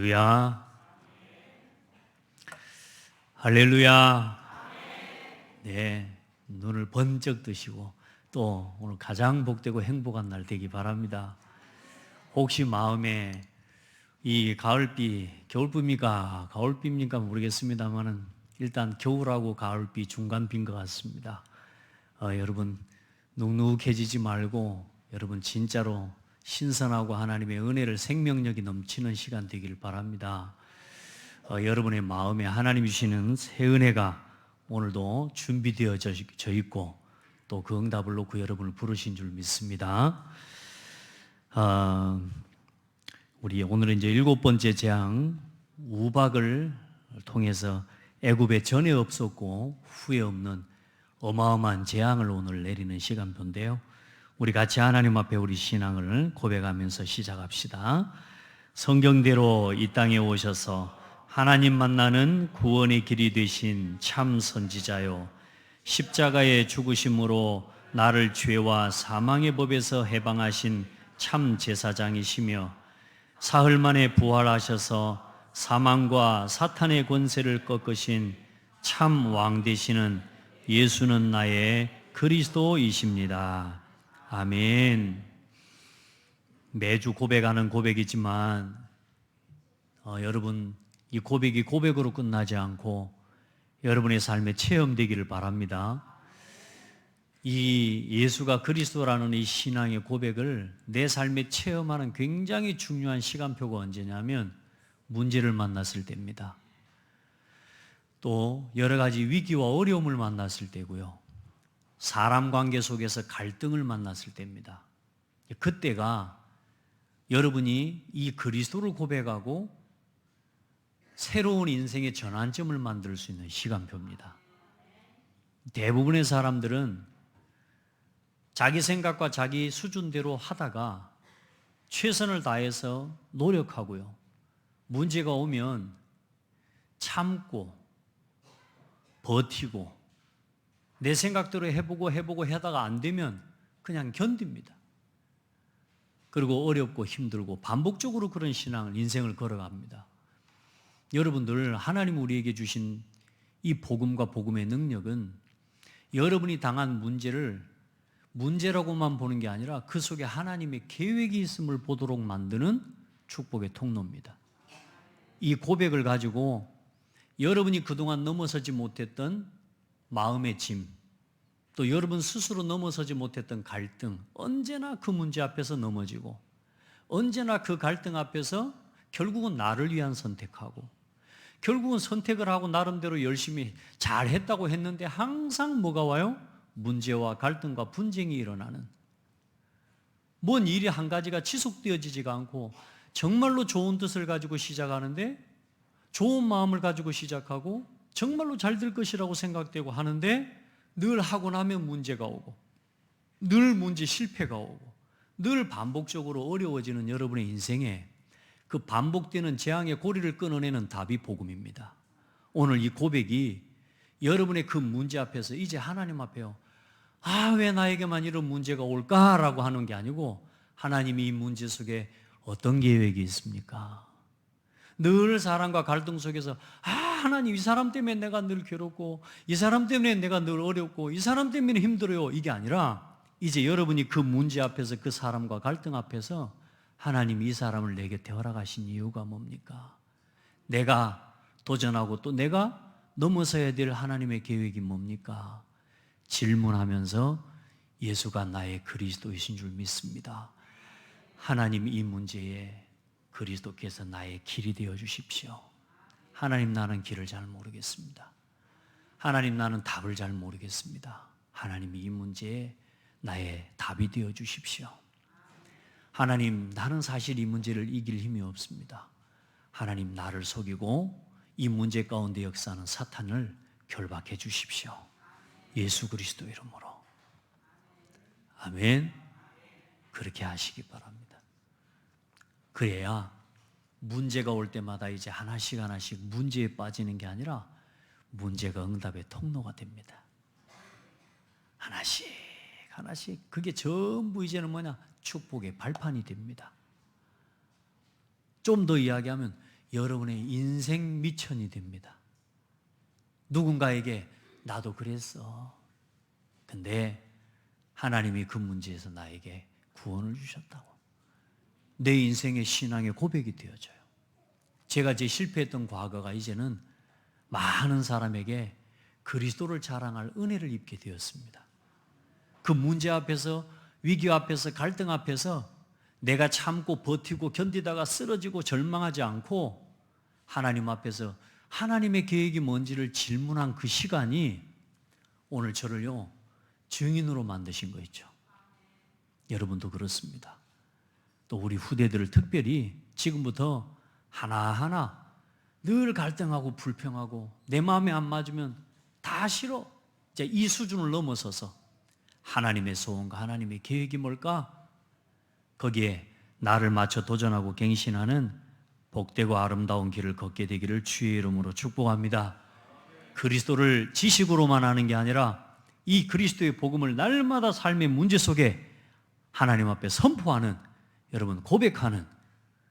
할렐루야. 할렐루야. 네, 눈을 번쩍 뜨시고 또 오늘 가장 복되고 행복한 날 되기 바랍니다. 혹시 마음에 이 가을비, 겨울비입니까? 가을비입니까? 모르겠습니다만은 일단 겨울하고 가을비 중간비인 것 같습니다. 여러분 눅눅해지지 말고 여러분 진짜로 신선하고 하나님의 은혜를 생명력이 넘치는 시간 되길 바랍니다. 여러분의 마음에 하나님 주시는 새 은혜가 오늘도 준비되어져 있고 또 그 응답을 놓고 여러분을 부르신 줄 믿습니다. 우리 오늘은 이제 7번째 재앙 우박을 통해서 애굽에 전에 없었고 후에 없는 어마어마한 재앙을 오늘 내리는 시간표인데요. 우리 같이 하나님 앞에 우리 신앙을 고백하면서 시작합시다. 성경대로 이 땅에 오셔서 하나님 만나는 구원의 길이 되신 참 선지자요, 십자가의 죽으심으로 나를 죄와 사망의 법에서 해방하신 참 제사장이시며 사흘 만에 부활하셔서 사망과 사탄의 권세를 꺾으신 참 왕 되시는 예수는 나의 그리스도이십니다. 아멘. 매주 고백하는 고백이지만 여러분 이 고백이 고백으로 끝나지 않고 여러분의 삶에 체험되기를 바랍니다. 이 예수가 그리스도라는 이 신앙의 고백을 내 삶에 체험하는 굉장히 중요한 시간표가 언제냐면 문제를 만났을 때입니다. 또 여러 가지 위기와 어려움을 만났을 때고요. 사람 관계 속에서 갈등을 만났을 때입니다. 그때가 여러분이 이 그리스도를 고백하고 새로운 인생의 전환점을 만들 수 있는 시간표입니다. 대부분의 사람들은 자기 생각과 자기 수준대로 하다가 최선을 다해서 노력하고요. 문제가 오면 참고 버티고 내 생각대로 해보고 하다가 안 되면 그냥 견딥니다. 그리고 어렵고 힘들고 반복적으로 그런 신앙을, 인생을 걸어갑니다. 여러분들, 하나님 우리에게 주신 이 복음과 복음의 능력은 여러분이 당한 문제를 문제라고만 보는 게 아니라 그 속에 하나님의 계획이 있음을 보도록 만드는 축복의 통로입니다. 이 고백을 가지고 여러분이 그동안 넘어서지 못했던 마음의 짐, 또 여러분 스스로 넘어서지 못했던 갈등, 언제나 그 문제 앞에서 넘어지고 언제나 그 갈등 앞에서 결국은 나를 위한 선택하고 결국은 선택을 하고 나름대로 열심히 잘했다고 했는데 항상 뭐가 와요? 문제와 갈등과 분쟁이 일어나는, 뭔 일이 한 가지가 지속되어지지가 않고 정말로 좋은 뜻을 가지고 시작하는데 좋은 마음을 가지고 시작하고 정말로 잘 될 것이라고 생각되고 하는데 늘 하고 나면 문제가 오고 늘 문제 실패가 오고 늘 반복적으로 어려워지는 여러분의 인생에 그 반복되는 재앙의 고리를 끊어내는 답이 복음입니다. 오늘 이 고백이 여러분의 그 문제 앞에서 이제 하나님 앞에요, 왜 나에게만 이런 문제가 올까라고 하는 게 아니고 하나님이 이 문제 속에 어떤 계획이 있습니까? 늘 사람과 갈등 속에서 하나님 이 사람 때문에 내가 늘 괴롭고 이 사람 때문에 내가 늘 어렵고 이 사람 때문에 힘들어요, 이게 아니라 이제 여러분이 그 문제 앞에서 그 사람과 갈등 앞에서 하나님이 이 사람을 내 곁에 허락하신 이유가 뭡니까? 내가 도전하고 또 내가 넘어서야 될 하나님의 계획이 뭡니까? 질문하면서 예수가 나의 그리스도이신 줄 믿습니다. 하나님 이 문제에 그리스도께서 나의 길이 되어 주십시오. 하나님 나는 길을 잘 모르겠습니다. 하나님 나는 답을 잘 모르겠습니다. 하나님 이 문제에 나의 답이 되어 주십시오. 하나님 나는 사실 이 문제를 이길 힘이 없습니다. 하나님 나를 속이고 이 문제 가운데 역사하는 사탄을 결박해 주십시오. 예수 그리스도 이름으로. 아멘. 그렇게 하시기 바랍니다. 그래야 문제가 올 때마다 이제 하나씩 문제에 빠지는 게 아니라 문제가 응답의 통로가 됩니다. 하나씩 그게 전부 이제는 뭐냐? 축복의 발판이 됩니다. 좀 더 이야기하면 여러분의 인생 미천이 됩니다. 누군가에게 나도 그랬어. 근데 하나님이 그 문제에서 나에게 구원을 주셨다고. 내 인생의 신앙의 고백이 되어져요. 제가 제 실패했던 과거가 이제는 많은 사람에게 그리스도를 자랑할 은혜를 입게 되었습니다. 그 문제 앞에서, 위기 앞에서, 갈등 앞에서 내가 참고 버티고 견디다가 쓰러지고 절망하지 않고 하나님 앞에서 하나님의 계획이 뭔지를 질문한 그 시간이 오늘 저를요 증인으로 만드신 거 있죠. 여러분도 그렇습니다. 또 우리 후대들을 특별히 지금부터 하나하나 늘 갈등하고 불평하고 내 마음에 안 맞으면 다 싫어. 이제 이 수준을 넘어서서 하나님의 소원과 하나님의 계획이 뭘까? 거기에 나를 맞춰 도전하고 갱신하는 복되고 아름다운 길을 걷게 되기를 주의 이름으로 축복합니다. 그리스도를 지식으로만 하는 게 아니라 이 그리스도의 복음을 날마다 삶의 문제 속에 하나님 앞에 선포하는, 여러분 고백하는,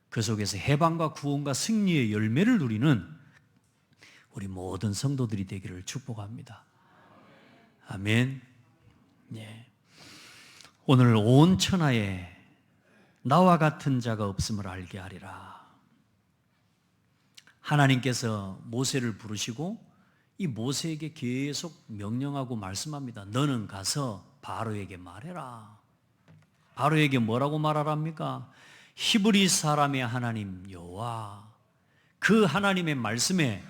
그 속에서 해방과 구원과 승리의 열매를 누리는 우리 모든 성도들이 되기를 축복합니다. 아멘. 예. 오늘 온 천하에 나와 같은 자가 없음을 알게 하리라. 하나님께서 모세를 부르시고 이 모세에게 계속 명령하고 말씀합니다. 너는 가서 바로에게 말해라. 바로에게 뭐라고 말하랍니까? 히브리 사람의 하나님 여호와, 그 하나님의 말씀에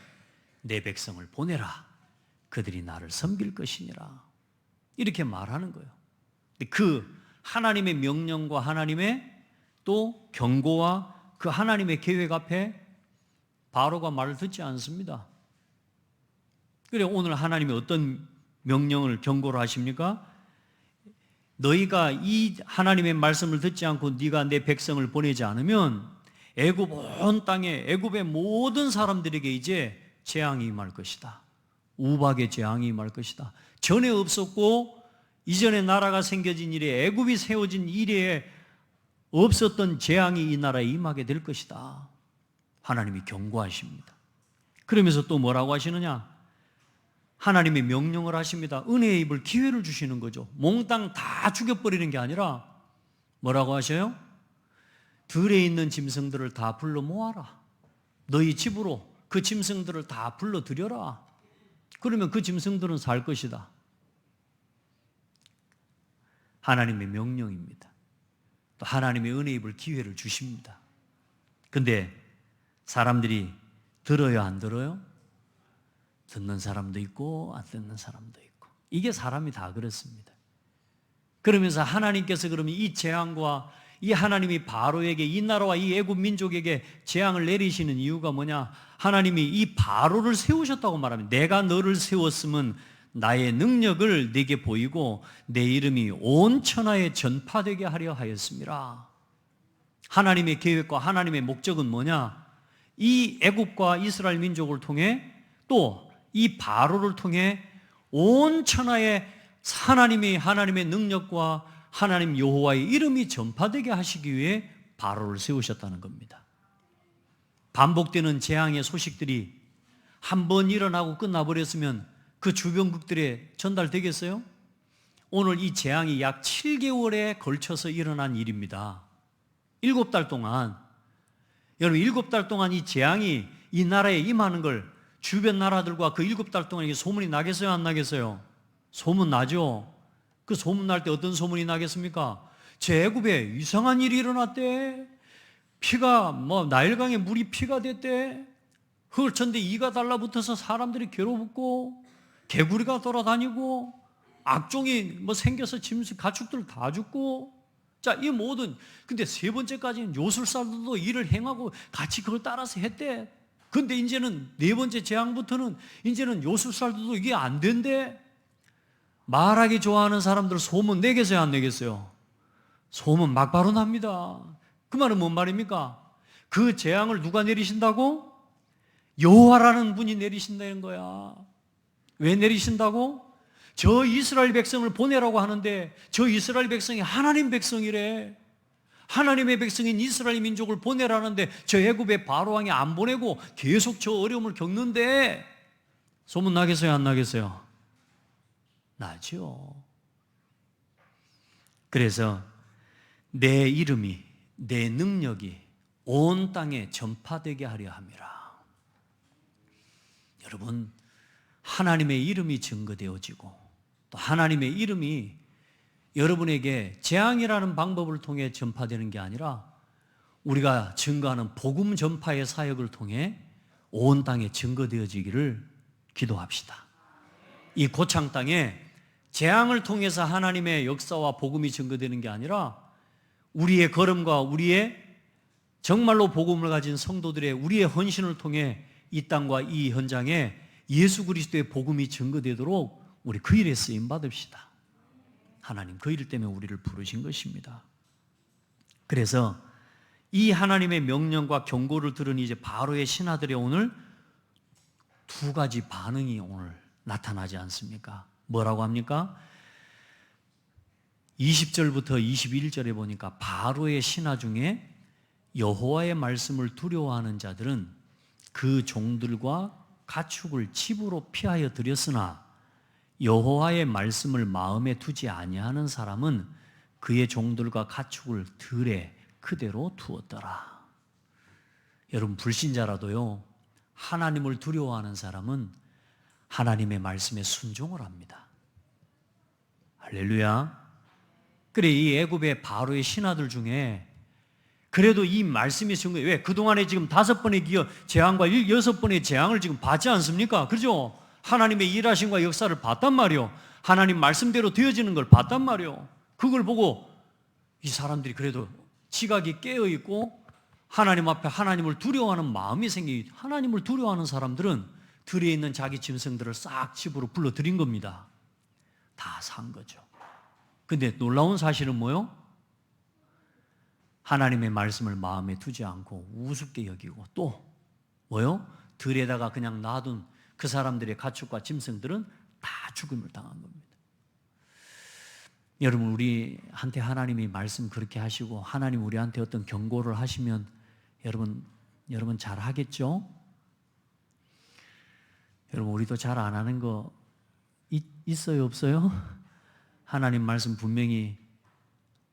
내 백성을 보내라. 그들이 나를 섬길 것이니라. 이렇게 말하는 거예요. 그 하나님의 명령과 하나님의 또 경고와 그 하나님의 계획 앞에 바로가 말을 듣지 않습니다. 그래 오늘 하나님이 어떤 명령을 경고를 하십니까? 너희가 이 하나님의 말씀을 듣지 않고 네가 내 백성을 보내지 않으면 애굽 온 땅에 애굽의 모든 사람들에게 이제 재앙이 임할 것이다. 우박의 재앙이 임할 것이다. 전에 없었고 이전에 나라가 생겨진 이래 애굽이 세워진 이래에 없었던 재앙이 이 나라에 임하게 될 것이다. 하나님이 경고하십니다. 그러면서 또 뭐라고 하시느냐? 하나님이 명령을 하십니다. 은혜의 입을 기회를 주시는 거죠. 몽땅 다 죽여버리는 게 아니라 뭐라고 하셔요? 들에 있는 짐승들을 다 불러 모아라. 너희 집으로 그 짐승들을 다 불러들여라. 그러면 그 짐승들은 살 것이다. 하나님의 명령입니다. 또 하나님의 은혜의 입을 기회를 주십니다. 근데 사람들이 들어요, 안 들어요? 듣는 사람도 있고 안 듣는 사람도 있고, 이게 사람이 다 그렇습니다. 그러면서 하나님께서 그러면 이 재앙과 이 하나님이 바로에게, 이 나라와 이 애굽 민족에게 재앙을 내리시는 이유가 뭐냐? 하나님이 이 바로를 세우셨다고 말합니다. 내가 너를 세웠으면 나의 능력을 네게 보이고 내 이름이 온 천하에 전파되게 하려 하였습니다. 하나님의 계획과 하나님의 목적은 뭐냐? 이 애굽과 이스라엘 민족을 통해 또 이 바로를 통해 온 천하에 하나님의 능력과 하나님 여호와의 이름이 전파되게 하시기 위해 바로를 세우셨다는 겁니다. 반복되는 재앙의 소식들이 한 번 일어나고 끝나버렸으면 그 주변국들에 전달되겠어요? 오늘 이 재앙이 약 7개월에 걸쳐서 일어난 일입니다. 7달 동안, 여러분 7달 동안 이 재앙이 이 나라에 임하는 걸 주변 나라들과 그 7달 동안 이게 소문이 나겠어요, 안 나겠어요? 소문 나죠? 그 소문 날 때 어떤 소문이 나겠습니까? 제 애굽에 이상한 일이 일어났대. 피가 나일강에 물이 피가 됐대. 흙을쳤는데 이가 달라붙어서 사람들이 괴로웠고 개구리가 돌아다니고 악종이 생겨서 짐승 가축들 다 죽고. 자, 이 모든, 근데 세 번째까지는 요술사들도 일을 행하고 같이 그걸 따라서 했대. 근데 이제는 네 번째 재앙부터는 이제는 요술사들도 이게 안 된대. 말하기 좋아하는 사람들 소문 내겠어요, 안 내겠어요? 소문 막바로 납니다. 그 말은 뭔 말입니까? 그 재앙을 누가 내리신다고? 여호와라는 분이 내리신다는 거야. 왜 내리신다고? 저 이스라엘 백성을 보내라고 하는데 저 이스라엘 백성이 하나님 백성이래. 하나님의 백성인 이스라엘 민족을 보내라는데 저 애굽의 바로 왕이 안 보내고 계속 저 어려움을 겪는데 소문 나겠어요, 안 나겠어요? 나죠. 그래서 내 이름이, 내 능력이 온 땅에 전파되게 하려 함이라. 여러분, 하나님의 이름이 증거되어지고 또 하나님의 이름이 여러분에게 재앙이라는 방법을 통해 전파되는 게 아니라 우리가 증거하는 복음 전파의 사역을 통해 온 땅에 증거되어지기를 기도합시다. 이 고창 땅에 재앙을 통해서 하나님의 역사와 복음이 증거되는 게 아니라 우리의 걸음과 우리의 정말로 복음을 가진 성도들의 우리의 헌신을 통해 이 땅과 이 현장에 예수 그리스도의 복음이 증거되도록 우리 그 일에 쓰임 받읍시다. 하나님 그 일 때문에 우리를 부르신 것입니다. 그래서 이 하나님의 명령과 경고를 들은 이제 바로의 신하들의 오늘 두 가지 반응이 오늘 나타나지 않습니까? 뭐라고 합니까? 20절부터 21절에 보니까 바로의 신하 중에 여호와의 말씀을 두려워하는 자들은 그 종들과 가축을 집으로 피하여 들였으나 여호와의 말씀을 마음에 두지 아니하는 사람은 그의 종들과 가축을 들에 그대로 두었더라. 여러분, 불신자라도요, 하나님을 두려워하는 사람은 하나님의 말씀에 순종을 합니다. 할렐루야. 그래, 이 애굽의 바로의 신하들 중에 그래도 이 말씀이 증거해. 왜? 그동안에 지금 5번의 재앙과 6번의 재앙을 지금 받지 않습니까? 그렇죠? 하나님의 일하심과 역사를 봤단 말이요. 하나님 말씀대로 되어지는 걸 봤단 말이요. 그걸 보고 이 사람들이 그래도 지각이 깨어있고 하나님 앞에 하나님을 두려워하는 마음이 생기고, 하나님을 두려워하는 사람들은 들에 있는 자기 짐승들을 싹 집으로 불러들인 겁니다. 다 산 거죠. 근데 놀라운 사실은 뭐요? 하나님의 말씀을 마음에 두지 않고 우습게 여기고 또 뭐요? 들에다가 그냥 놔둔 그 사람들의 가축과 짐승들은 다 죽음을 당한 겁니다. 여러분, 우리한테 하나님이 말씀 그렇게 하시고 하나님 우리한테 어떤 경고를 하시면 여러분 잘 하겠죠? 여러분, 우리도 잘 안 하는 거 있어요, 없어요? 하나님 말씀 분명히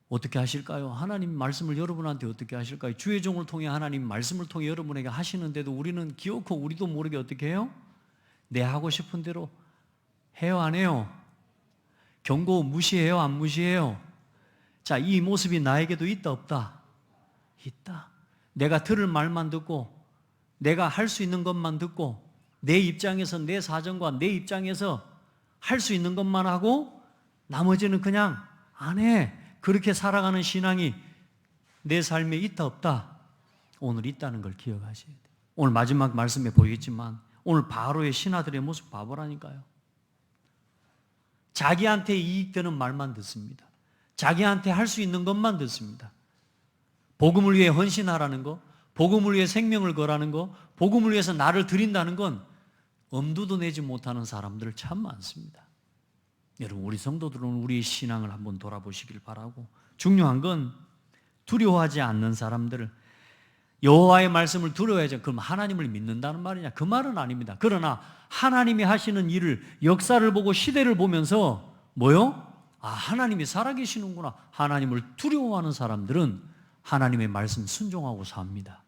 어떻게 하실까요? 하나님 말씀을 여러분한테 어떻게 하실까요? 주의 종을 통해 하나님 말씀을 통해 여러분에게 하시는데도 우리는 기어코 우리도 모르게 어떻게 해요? 내 하고 싶은 대로 해요, 안 해요? 경고 무시해요, 안 무시해요? 자, 이 모습이 나에게도 있다, 없다? 있다. 내가 들을 말만 듣고 내가 할 수 있는 것만 듣고 내 입장에서, 내 사정과 내 입장에서 할 수 있는 것만 하고 나머지는 그냥 안 해. 그렇게 살아가는 신앙이 내 삶에 있다, 없다? 오늘 있다는 걸 기억하셔야 돼요. 오늘 마지막 말씀에 보이겠지만 오늘 바로의 신하들의 모습 봐보라니까요. 자기한테 이익되는 말만 듣습니다. 자기한테 할 수 있는 것만 듣습니다. 복음을 위해 헌신하라는 거, 복음을 위해 생명을 거라는 거, 복음을 위해서 나를 드린다는 건 엄두도 내지 못하는 사람들 참 많습니다. 여러분, 우리 성도들은 우리의 신앙을 한번 돌아보시길 바라고, 중요한 건 두려워하지 않는 사람들을, 여호와의 말씀을 두려워하지, 그럼 하나님을 믿는다는 말이냐? 그 말은 아닙니다. 그러나 하나님이 하시는 일을, 역사를 보고 시대를 보면서 뭐요? 아, 하나님이 살아계시는구나. 하나님을 두려워하는 사람들은 하나님의 말씀 순종하고 삽니다.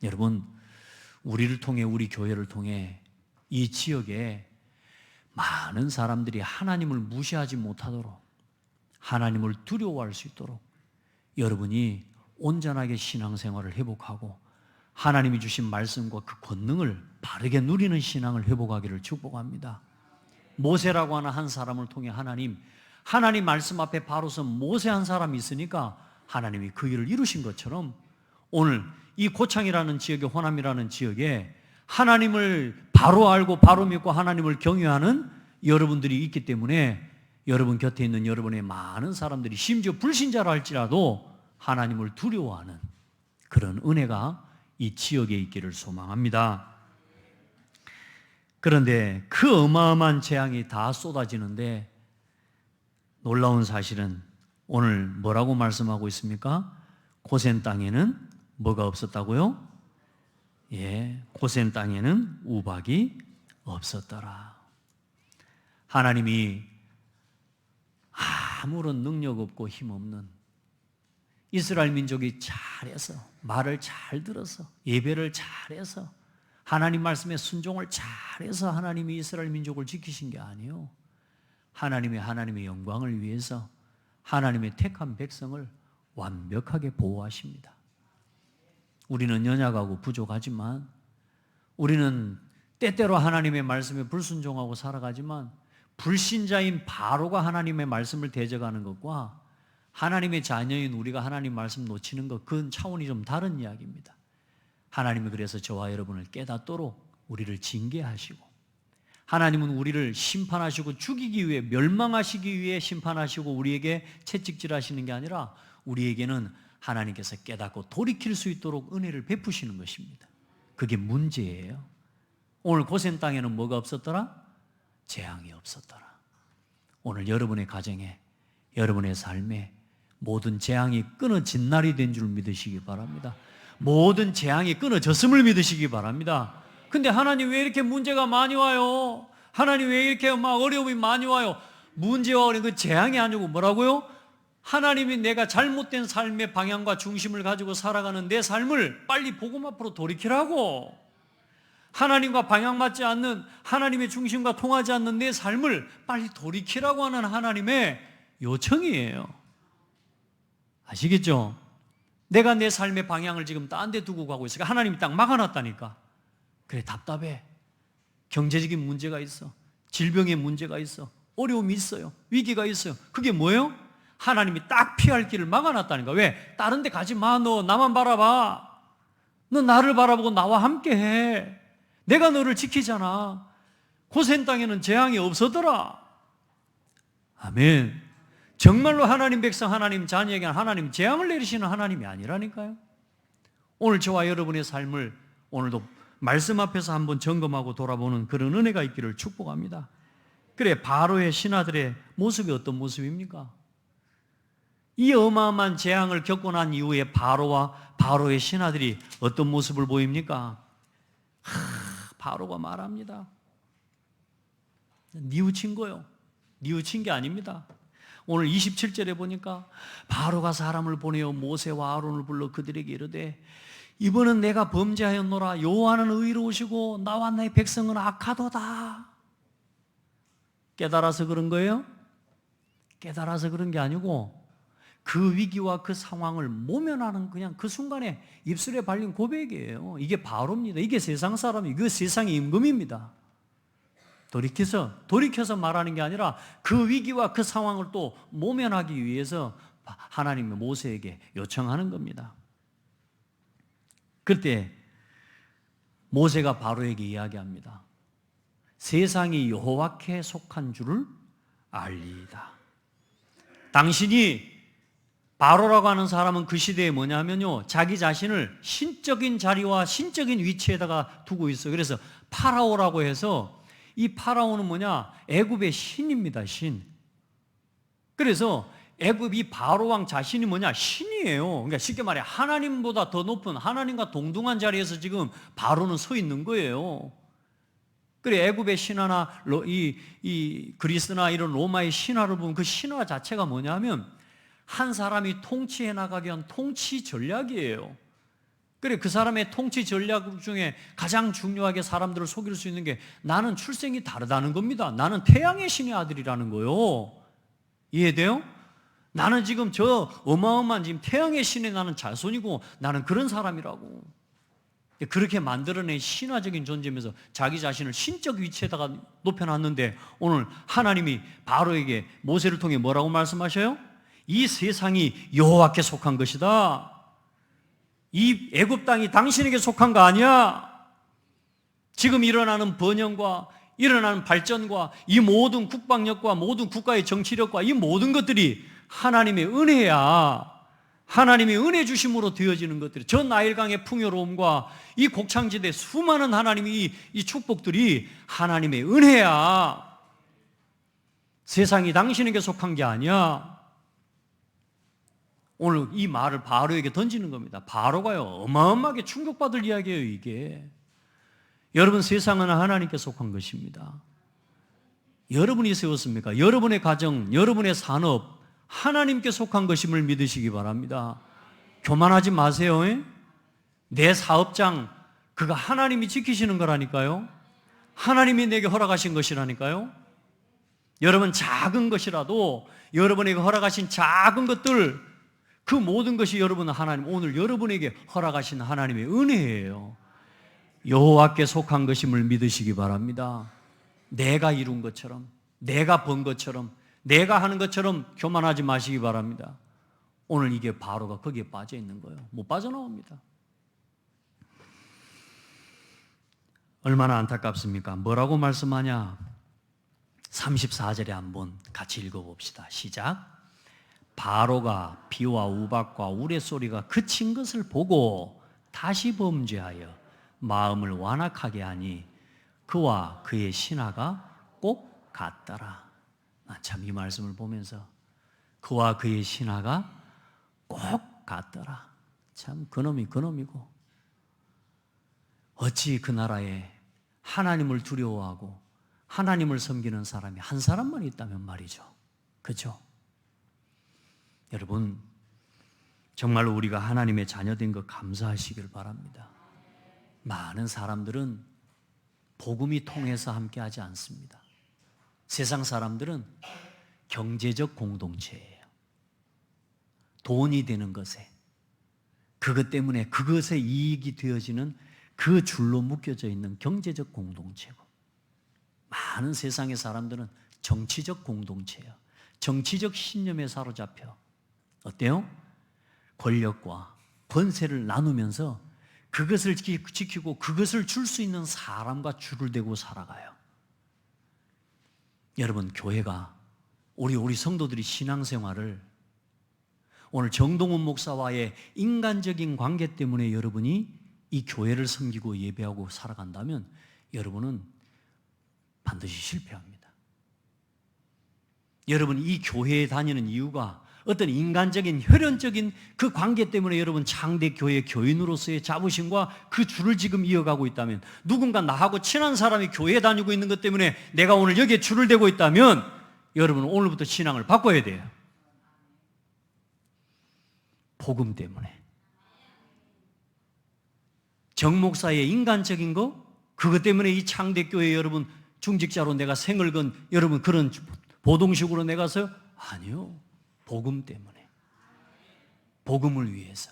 여러분, 우리를 통해, 우리 교회를 통해 이 지역에 많은 사람들이 하나님을 무시하지 못하도록, 하나님을 두려워할 수 있도록 여러분이 온전하게 신앙생활을 회복하고 하나님이 주신 말씀과 그 권능을 바르게 누리는 신앙을 회복하기를 축복합니다. 모세라고 하는 한 사람을 통해 하나님 말씀 앞에 바로 선 모세 한 사람이 있으니까 하나님이 그 일을 이루신 것처럼 오늘 이 고창이라는 지역에, 호남이라는 지역에 하나님을 바로 알고 바로 믿고 하나님을 경외하는 여러분들이 있기 때문에 여러분 곁에 있는 여러분의 많은 사람들이 심지어 불신자라 할지라도 하나님을 두려워하는 그런 은혜가 이 지역에 있기를 소망합니다. 그런데 그 어마어마한 재앙이 다 쏟아지는데 놀라운 사실은 오늘 뭐라고 말씀하고 있습니까? 고센 땅에는 뭐가 없었다고요? 예, 고센 땅에는 우박이 없었더라. 하나님이 아무런 능력 없고 힘 없는 이스라엘 민족이 잘해서, 말을 잘 들어서, 예배를 잘해서, 하나님 말씀에 순종을 잘해서 하나님이 이스라엘 민족을 지키신 게 아니에요. 하나님의 영광을 위해서 하나님의 택한 백성을 완벽하게 보호하십니다. 우리는 연약하고 부족하지만, 우리는 때때로 하나님의 말씀에 불순종하고 살아가지만, 불신자인 바로가 하나님의 말씀을 대적하는 것과 하나님의 자녀인 우리가 하나님 말씀 놓치는 것, 그건 차원이 좀 다른 이야기입니다. 하나님이 그래서 저와 여러분을 깨닫도록 우리를 징계하시고, 하나님은 우리를 심판하시고 죽이기 위해, 멸망하시기 위해 심판하시고 우리에게 채찍질하시는 게 아니라 우리에게는 하나님께서 깨닫고 돌이킬 수 있도록 은혜를 베푸시는 것입니다. 그게 문제예요. 오늘 고센 땅에는 뭐가 없었더라? 재앙이 없었더라. 오늘 여러분의 가정에, 여러분의 삶에 모든 재앙이 끊어진 날이 된 줄 믿으시기 바랍니다. 모든 재앙이 끊어졌음을 믿으시기 바랍니다. 근데 하나님 왜 이렇게 문제가 많이 와요? 하나님 왜 이렇게 막 어려움이 많이 와요? 문제와 어려움, 그 재앙이 아니고 뭐라고요? 하나님이 내가 잘못된 삶의 방향과 중심을 가지고 살아가는 내 삶을 빨리 복음 앞으로 돌이키라고. 하나님과 방향 맞지 않는, 하나님의 중심과 통하지 않는 내 삶을 빨리 돌이키라고 하는 하나님의 요청이에요. 아시겠죠? 내가 내 삶의 방향을 지금 딴 데 두고 가고 있으니까 하나님이 딱 막아놨다니까. 그래, 답답해. 경제적인 문제가 있어, 질병의 문제가 있어, 어려움이 있어요, 위기가 있어요. 그게 뭐예요? 하나님이 딱 피할 길을 막아놨다니까. 왜? 다른 데 가지 마. 너 나만 바라봐. 너 나를 바라보고 나와 함께 해. 내가 너를 지키잖아. 고센 땅에는 재앙이 없었더라. 아멘. 정말로 하나님 백성, 하나님 자녀에게는 하나님 재앙을 내리시는 하나님이 아니라니까요. 오늘 저와 여러분의 삶을 오늘도 말씀 앞에서 한번 점검하고 돌아보는 그런 은혜가 있기를 축복합니다. 그래, 바로의 신하들의 모습이 어떤 모습입니까? 이 어마어마한 재앙을 겪고 난 이후에 바로와 바로의 신하들이 어떤 모습을 보입니까? 바로가 말합니다. 뉘우친 거요. 뉘우친 게 아닙니다. 오늘 27절에 보니까 바로가 사람을 보내어 모세와 아론을 불러 그들에게 이르되 이번은 내가 범죄하였노라. 여호와는 의로우시고 나와 내 백성은 악하도다. 깨달아서 그런 거예요? 깨달아서 그런 게 아니고 그 위기와 그 상황을 모면하는 그냥 그 순간에 입술에 발린 고백이에요. 이게 바로입니다. 이게 세상 사람이, 이게 세상의 임금입니다. 돌이켜서 말하는 게 아니라 그 위기와 그 상황을 또 모면하기 위해서 하나님이 모세에게 요청하는 겁니다. 그때 모세가 바로에게 이야기합니다. 세상이 여호와께 속한 줄을 알리이다. 당신이, 바로라고 하는 사람은 그 시대에 뭐냐면요, 자기 자신을 신적인 자리와 신적인 위치에다가 두고 있어요. 그래서 파라오라고 해서, 이 파라오는 뭐냐, 애굽의 신입니다. 신. 그래서 애굽 이 바로 왕 자신이 뭐냐, 신이에요. 그러니까 쉽게 말해 하나님보다 더 높은, 하나님과 동등한 자리에서 지금 바로는 서 있는 거예요. 그래, 애굽의 신화나 이 그리스나 이런 로마의 신화를 보면 그 신화 자체가 뭐냐면 한 사람이 통치해 나가기 위한 통치 전략이에요. 그래, 그 사람의 통치 전략 중에 가장 중요하게 사람들을 속일 수 있는 게 나는 출생이 다르다는 겁니다. 나는 태양의 신의 아들이라는 거요. 이해돼요? 나는 지금 저 어마어마한 지금 태양의 신의 나는 자손이고 나는 그런 사람이라고. 그렇게 만들어낸 신화적인 존재면서 자기 자신을 신적 위치에다가 높여놨는데 오늘 하나님이 바로에게 모세를 통해 뭐라고 말씀하셔요? 이 세상이 여호와께 속한 것이다. 이 애굽 땅이 당신에게 속한 거 아니야. 지금 일어나는 번영과 일어나는 발전과 이 모든 국방력과 모든 국가의 정치력과 이 모든 것들이 하나님의 은혜야. 하나님의 은혜 주심으로 되어지는 것들이, 저 나일강의 풍요로움과 이 곡창지대 수많은 하나님의 이 축복들이 하나님의 은혜야. 세상이 당신에게 속한 게 아니야. 오늘 이 말을 바로에게 던지는 겁니다. 바로가요, 어마어마하게 충격받을 이야기예요, 이게. 여러분, 세상은 하나님께 속한 것입니다. 여러분이 세웠습니까? 여러분의 가정, 여러분의 산업, 하나님께 속한 것임을 믿으시기 바랍니다. 교만하지 마세요. 내 사업장, 그가 하나님이 지키시는 거라니까요. 하나님이 내게 허락하신 것이라니까요. 여러분, 작은 것이라도 여러분에게 허락하신 작은 것들, 그 모든 것이 여러분 하나님, 오늘 여러분에게 허락하신 하나님의 은혜예요. 여호와께 속한 것임을 믿으시기 바랍니다. 내가 이룬 것처럼, 내가 번 것처럼, 내가 하는 것처럼 교만하지 마시기 바랍니다. 오늘 이게 바로가 거기에 빠져 있는 거예요. 못 빠져나옵니다. 얼마나 안타깝습니까? 뭐라고 말씀하냐? 34절에 한번 같이 읽어봅시다. 시작. 바로가 비와 우박과 우레소리가 그친 것을 보고 다시 범죄하여 마음을 완악하게 하니 그와 그의 신하가 꼭 같더라. 참, 이 말씀을 보면서 그와 그의 신하가 꼭 같더라. 참, 그놈이 그놈이고, 어찌 그 나라에 하나님을 두려워하고 하나님을 섬기는 사람이 한 사람만 있다면 말이죠. 그렇죠? 여러분, 정말로 우리가 하나님의 자녀된 것 감사하시길 바랍니다. 많은 사람들은 복음이 통해서 함께하지 않습니다. 세상 사람들은 경제적 공동체예요. 돈이 되는 것에, 그것 때문에 그것에 이익이 되어지는 그 줄로 묶여져 있는 경제적 공동체고, 많은 세상의 사람들은 정치적 공동체예요. 정치적 신념에 사로잡혀 어때요? 권력과 권세를 나누면서 그것을 지키고 그것을 줄 수 있는 사람과 줄을 대고 살아가요. 여러분, 교회가 우리 성도들이 신앙생활을 오늘 정동훈 목사와의 인간적인 관계 때문에 여러분이 이 교회를 섬기고 예배하고 살아간다면 여러분은 반드시 실패합니다. 여러분, 이 교회에 다니는 이유가 어떤 인간적인 혈연적인 그 관계 때문에 여러분 창대교회 교인으로서의 자부심과 그 줄을 지금 이어가고 있다면, 누군가 나하고 친한 사람이 교회에 다니고 있는 것 때문에 내가 오늘 여기에 줄을 대고 있다면 여러분은 오늘부터 신앙을 바꿔야 돼요. 복음 때문에. 정 목사의 인간적인 거, 그것 때문에 이 창대교회 여러분 중직자로 내가 생을 건 여러분 그런 보동식으로 내가서요? 아니요. 복음 때문에. 복음을 위해서.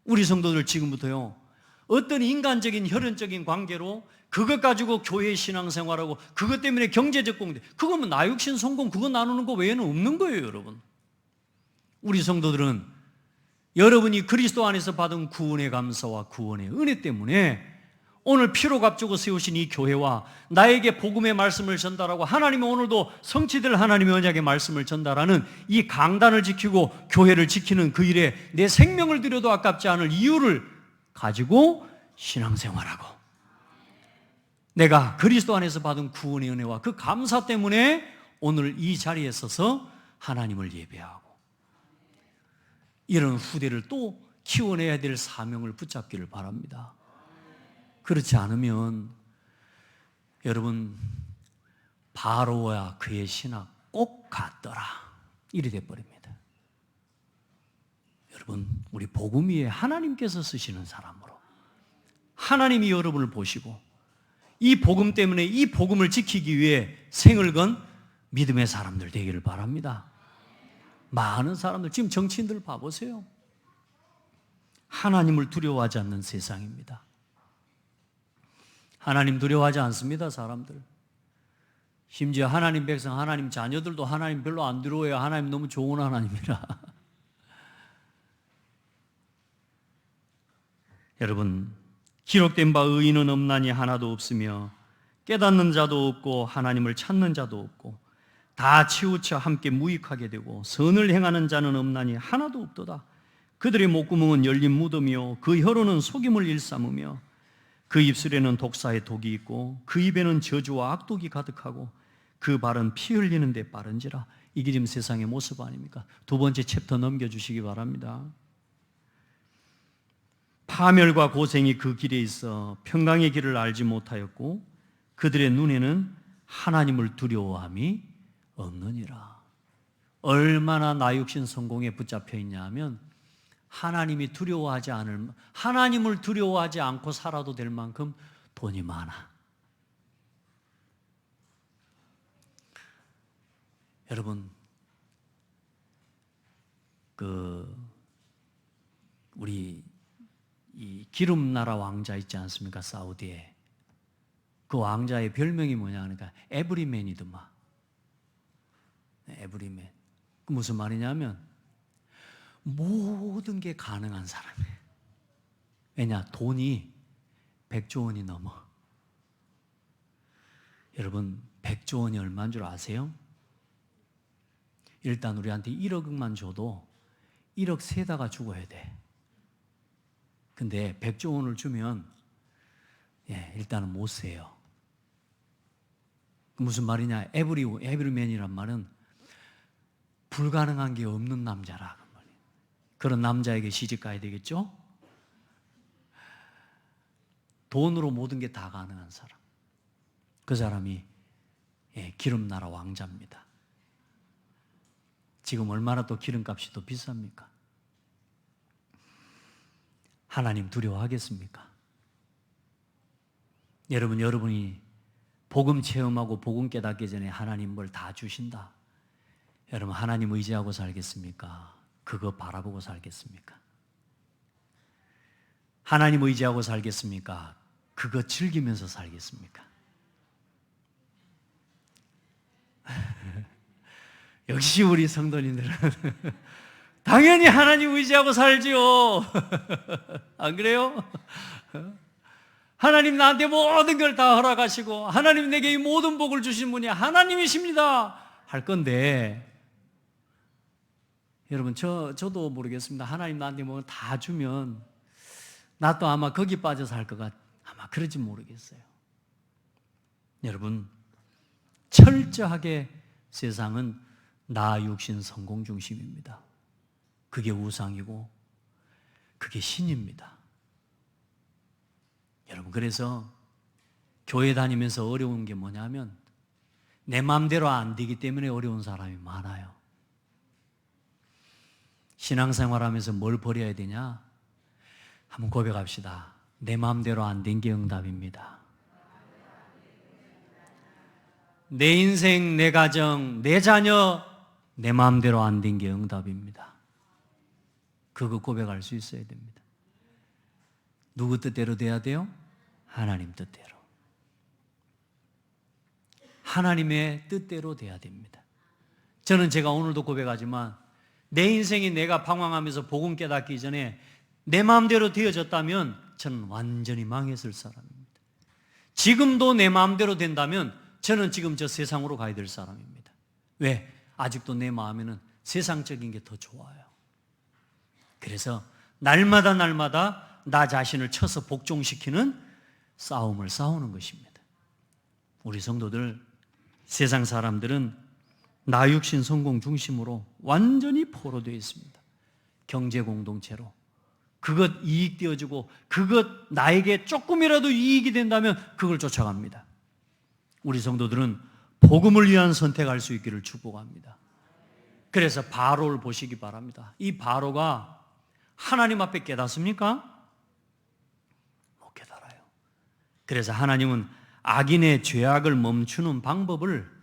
우리 성도들 지금부터요, 어떤 인간적인 혈연적인 관계로 그것 가지고 교회 신앙생활하고 그것 때문에 경제적 공동, 그거면 나 육신 성공 그거 나누는 거 외에는 없는 거예요, 여러분. 우리 성도들은 여러분이 그리스도 안에서 받은 구원의 감사와 구원의 은혜 때문에 오늘 피로 값주고 세우신 이 교회와 나에게 복음의 말씀을 전달하고 하나님이 오늘도 성취될 하나님의 언약의 말씀을 전달하는 이 강단을 지키고 교회를 지키는 그 일에 내 생명을 들여도 아깝지 않을 이유를 가지고 신앙생활하고, 내가 그리스도 안에서 받은 구원의 은혜와 그 감사 때문에 오늘 이 자리에 서서 하나님을 예배하고 이런 후대를 또 키워내야 될 사명을 붙잡기를 바랍니다. 그렇지 않으면 여러분, 바로와 그의 신하 꼭 같더라 이리 돼버립니다. 여러분, 우리 복음 위에 하나님께서 쓰시는 사람으로 하나님이 여러분을 보시고 이 복음 때문에 이 복음을 지키기 위해 생을 건 믿음의 사람들 되기를 바랍니다. 많은 사람들, 지금 정치인들 봐보세요. 하나님을 두려워하지 않는 세상입니다. 하나님 두려워하지 않습니다, 사람들. 심지어 하나님 백성, 하나님 자녀들도 하나님 별로 안 두려워해요. 하나님 너무 좋은 하나님이라. 여러분, 기록된 바 의인은 없나니 하나도 없으며 깨닫는 자도 없고 하나님을 찾는 자도 없고 다 치우쳐 함께 무익하게 되고 선을 행하는 자는 없나니 하나도 없도다. 그들의 목구멍은 열린 무덤이요 그 혀로는 속임을 일삼으며 그 입술에는 독사의 독이 있고 그 입에는 저주와 악독이 가득하고 그 발은 피 흘리는 데 빠른지라. 이게 지금 세상의 모습 아닙니까? 두 번째 챕터 넘겨주시기 바랍니다. 파멸과 고생이 그 길에 있어 평강의 길을 알지 못하였고 그들의 눈에는 하나님을 두려워함이 없느니라. 얼마나 나 육신 성공에 붙잡혀 있냐 하면 하나님을 두려워하지 않고 살아도 될 만큼 돈이 많아. 여러분, 우리 이 기름나라 왕자 있지 않습니까? 사우디에. 그 왕자의 별명이 뭐냐 하니까 에브리맨이더만. 에브리맨. 그 무슨 말이냐면 모든 게 가능한 사람이에요. 왜냐? 돈이 100조 원이 넘어. 여러분, 100조 원이 얼마인 줄 아세요? 일단 우리한테 1억만 줘도 1억 세다가 죽어야 돼. 근데 100조 원을 주면 일단은 못 세요. 무슨 말이냐? 에브리맨이란 말은 불가능한 게 없는 남자라. 그런 남자에게 시집 가야 되겠죠? 돈으로 모든 게 다 가능한 사람. 그 사람이 기름나라 왕자입니다. 지금 얼마나 또 기름값이 더 비쌉니까? 하나님 두려워하겠습니까? 여러분이 복음 체험하고 복음 깨닫기 전에 하나님 뭘 다 주신다. 여러분, 하나님 의지하고 살겠습니까? 그거 바라보고 살겠습니까? 하나님 의지하고 살겠습니까? 그거 즐기면서 살겠습니까? 역시 우리 성도님들은 당연히 하나님 의지하고 살지요. 안 그래요? 하나님 나한테 모든 걸 다 허락하시고 하나님 내게 이 모든 복을 주신 분이 하나님이십니다 할 건데, 여러분 저도 모르겠습니다. 하나님 나한테 뭐 다 주면 나도 아마 거기 빠져서 할 것 아마 그러지 모르겠어요. 여러분, 철저하게 세상은 나 육신 성공 중심입니다. 그게 우상이고 그게 신입니다. 여러분, 그래서 교회 다니면서 어려운 게 뭐냐면 내 마음대로 안 되기 때문에 어려운 사람이 많아요. 신앙생활하면서 뭘 버려야 되냐? 한번 고백합시다. 내 마음대로 안 된 게 응답입니다. 내 인생, 내 가정, 내 자녀 내 마음대로 안 된 게 응답입니다. 그거 고백할 수 있어야 됩니다. 누구 뜻대로 돼야 돼요? 하나님 뜻대로. 하나님의 뜻대로 돼야 됩니다. 저는 제가 오늘도 고백하지만 내 인생이 내가 방황하면서 복음 깨닫기 전에 내 마음대로 되어졌다면 저는 완전히 망했을 사람입니다. 지금도 내 마음대로 된다면 저는 지금 저 세상으로 가야 될 사람입니다. 왜? 아직도 내 마음에는 세상적인 게 더 좋아요. 그래서 날마다 나 자신을 쳐서 복종시키는 싸움을 싸우는 것입니다. 우리 성도들, 세상 사람들은 나 육신 성공 중심으로 완전히 포로되어 있습니다. 경제 공동체로 그것 이익 띄어주고 그것 나에게 조금이라도 이익이 된다면 그걸 쫓아갑니다. 우리 성도들은 복음을 위한 선택할 수 있기를 축복합니다. 그래서 바로를 보시기 바랍니다. 이 바로가 하나님 앞에 깨닫습니까? 못 깨달아요. 그래서 하나님은 악인의 죄악을 멈추는 방법을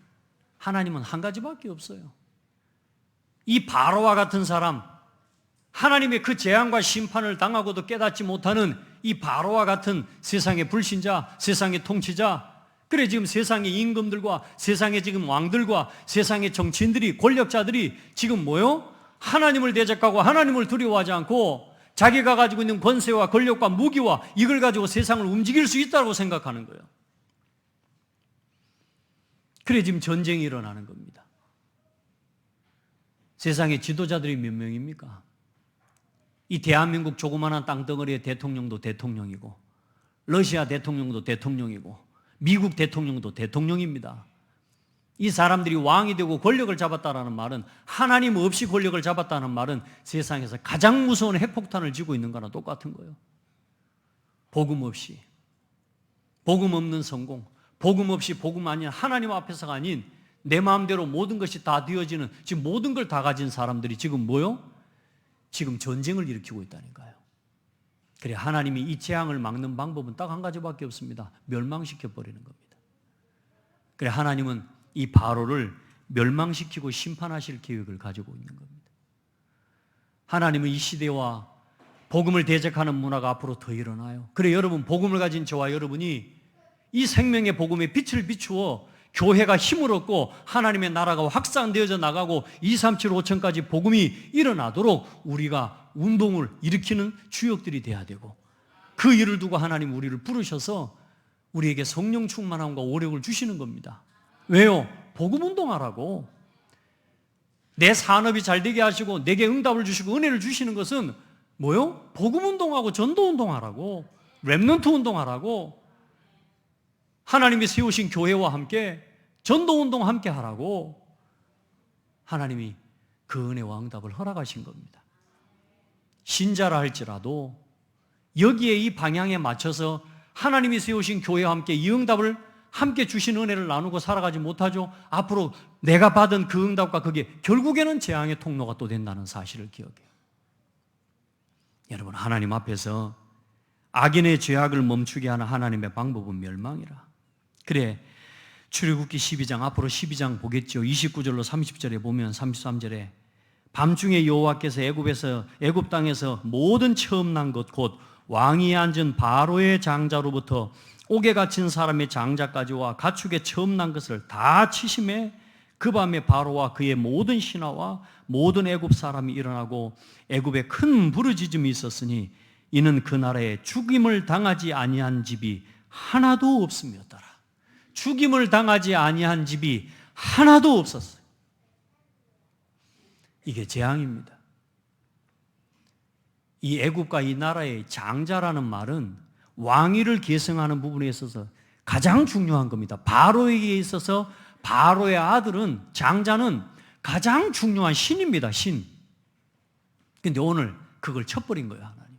하나님은 한 가지밖에 없어요. 이 바로와 같은 사람, 하나님의 그 재앙과 심판을 당하고도 깨닫지 못하는 이 바로와 같은 세상의 불신자, 세상의 통치자, 그래 지금 세상의 임금들과 세상의 지금 왕들과 세상의 정치인들이, 권력자들이 지금 뭐요? 하나님을 대적하고 하나님을 두려워하지 않고 자기가 가지고 있는 권세와 권력과 무기와 이걸 가지고 세상을 움직일 수 있다고 생각하는 거예요. 그래 지금 전쟁이 일어나는 겁니다. 세상의 지도자들이 몇 명입니까? 이 대한민국 조그마한 땅덩어리의 대통령도 대통령이고 러시아 대통령도 대통령이고 미국 대통령도 대통령입니다. 이 사람들이 왕이 되고 권력을 잡았다는 말은, 하나님 없이 권력을 잡았다는 말은 세상에서 가장 무서운 핵폭탄을 쥐고 있는 거나 똑같은 거예요. 복음 없이, 복음 없는 성공, 복음 없이 복음 아닌 하나님 앞에서가 아닌 내 마음대로 모든 것이 다 되어지는, 지금 모든 걸 다 가진 사람들이 지금 뭐요? 지금 전쟁을 일으키고 있다니까요. 그래, 하나님이 이 재앙을 막는 방법은 딱 한 가지밖에 없습니다. 멸망시켜 버리는 겁니다. 그래, 하나님은 이 바로를 멸망시키고 심판하실 계획을 가지고 있는 겁니다. 하나님은 이 시대와 복음을 대적하는 문화가 앞으로 더 일어나요. 그래, 여러분, 복음을 가진 저와 여러분이 이 생명의 복음에 빛을 비추어 교회가 힘을 얻고 하나님의 나라가 확산되어져 나가고 2, 3, 7, 5천까지 복음이 일어나도록 우리가 운동을 일으키는 주역들이 돼야 되고, 그 일을 두고 하나님 우리를 부르셔서 우리에게 성령 충만함과 오력을 주시는 겁니다. 왜요? 복음 운동하라고. 내 산업이 잘 되게 하시고 내게 응답을 주시고 은혜를 주시는 것은 뭐요? 복음 운동하고 전도 운동하라고, 렘넌트 운동하라고, 하나님이 세우신 교회와 함께 전도 운동 함께 하라고 하나님이 그 은혜와 응답을 허락하신 겁니다. 신자라 할지라도 여기에 이 방향에 맞춰서 하나님이 세우신 교회와 함께 이 응답을 함께 주신 은혜를 나누고 살아가지 못하죠. 앞으로 내가 받은 그 응답과 그게 결국에는 재앙의 통로가 또 된다는 사실을 기억해요. 여러분, 하나님 앞에서 악인의 죄악을 멈추게 하는 하나님의 방법은 멸망이라. 그래, 출애굽기 12장, 앞으로 12장 보겠죠. 29절로 30절에 보면 33절에 밤중에 여호와께서 애굽 땅에서 모든 처음 난 것 곧 왕위에 앉은 바로의 장자로부터 옥에 갇힌 사람의 장자까지와 가축의 처음 난 것을 다 치심해 그 밤에 바로와 그의 모든 신하와 모든 애굽 사람이 일어나고 애굽에 큰 부르짖음이 있었으니 이는 그 나라에 죽임을 당하지 아니한 집이 하나도 없음이었더라. 죽임을 당하지 아니한 집이 하나도 없었어요. 이게 재앙입니다. 이 애굽과 이 나라의 장자라는 말은 왕위를 계승하는 부분에 있어서 가장 중요한 겁니다. 바로에게 있어서 바로의 아들은, 장자는 가장 중요한 신입니다. 신. 근데 오늘 그걸 쳐버린 거예요, 하나님.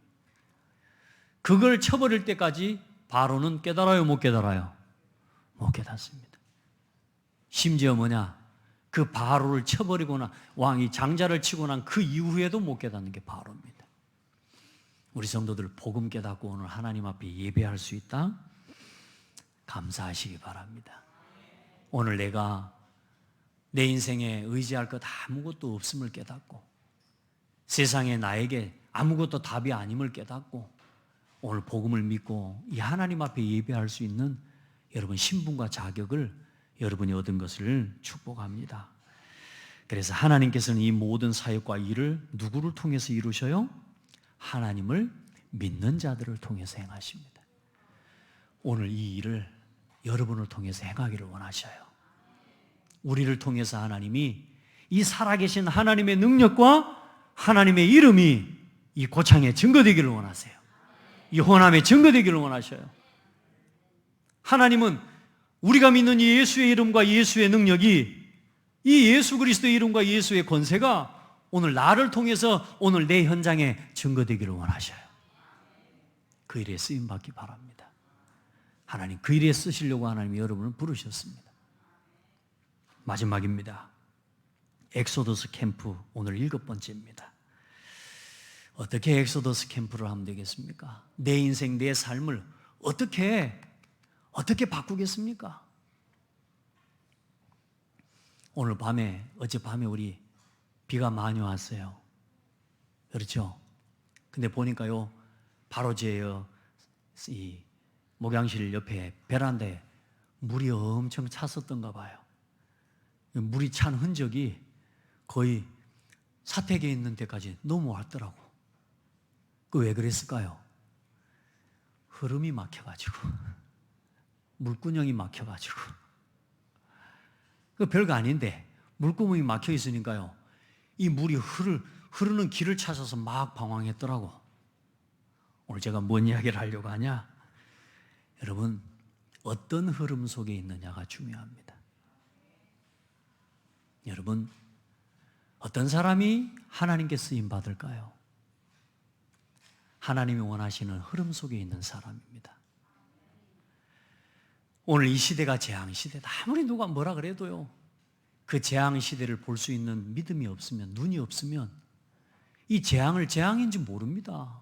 그걸 쳐버릴 때까지 바로는 깨달아요, 못 깨달아요? 못 깨닫습니다. 심지어 뭐냐? 그 바로를 쳐버리거나 왕이 장자를 치고 난 그 이후에도 못 깨닫는 게 바로입니다. 우리 성도들 복음 깨닫고 오늘 하나님 앞에 예배할 수 있다? 감사하시기 바랍니다. 오늘 내가 내 인생에 의지할 것 아무것도 없음을 깨닫고 세상에 나에게 아무것도 답이 아님을 깨닫고 오늘 복음을 믿고 이 하나님 앞에 예배할 수 있는 여러분 신분과 자격을 여러분이 얻은 것을 축복합니다. 그래서 하나님께서는 이 모든 사역과 일을 누구를 통해서 이루셔요? 하나님을 믿는 자들을 통해서 행하십니다. 오늘 이 일을 여러분을 통해서 행하기를 원하셔요. 우리를 통해서 하나님이 이 살아계신 하나님의 능력과 하나님의 이름이 이 고창에 증거되기를 원하세요. 이 호남에 증거되기를 원하셔요. 하나님은 우리가 믿는 이 예수의 이름과 예수의 능력이, 이 예수 그리스도의 이름과 예수의 권세가 오늘 나를 통해서 오늘 내 현장에 증거되기를 원하셔요. 그 일에 쓰임받기 바랍니다. 하나님 그 일에 쓰시려고 하나님이 여러분을 부르셨습니다. 마지막입니다. 엑소더스 캠프 오늘 7번째입니다. 어떻게 엑소더스 캠프를 하면 되겠습니까? 내 인생, 내 삶을 어떻게 바꾸겠습니까? 오늘 밤에, 어젯밤에 우리 비가 많이 왔어요. 그렇죠? 근데 보니까요, 바로 제 이 목양실 옆에 베란다에 물이 엄청 찼었던가 봐요. 물이 찬 흔적이 거의 사택에 있는 데까지 넘어왔더라고. 그 왜 그랬을까요? 흐름이 막혀가지고, 물구녕이 막혀가지고. 그 별거 아닌데 물구멍이 막혀 있으니까요, 이 물이 흐르는 길을 찾아서 막 방황했더라고. 오늘 제가 뭔 이야기를 하려고 하냐? 여러분, 어떤 흐름 속에 있느냐가 중요합니다. 여러분, 어떤 사람이 하나님께 쓰임 받을까요? 하나님이 원하시는 흐름 속에 있는 사람입니다. 오늘 이 시대가 재앙시대다. 아무리 누가 뭐라 그래도요, 그 재앙시대를 볼 수 있는 믿음이 없으면, 눈이 없으면 이 재앙을 재앙인지 모릅니다.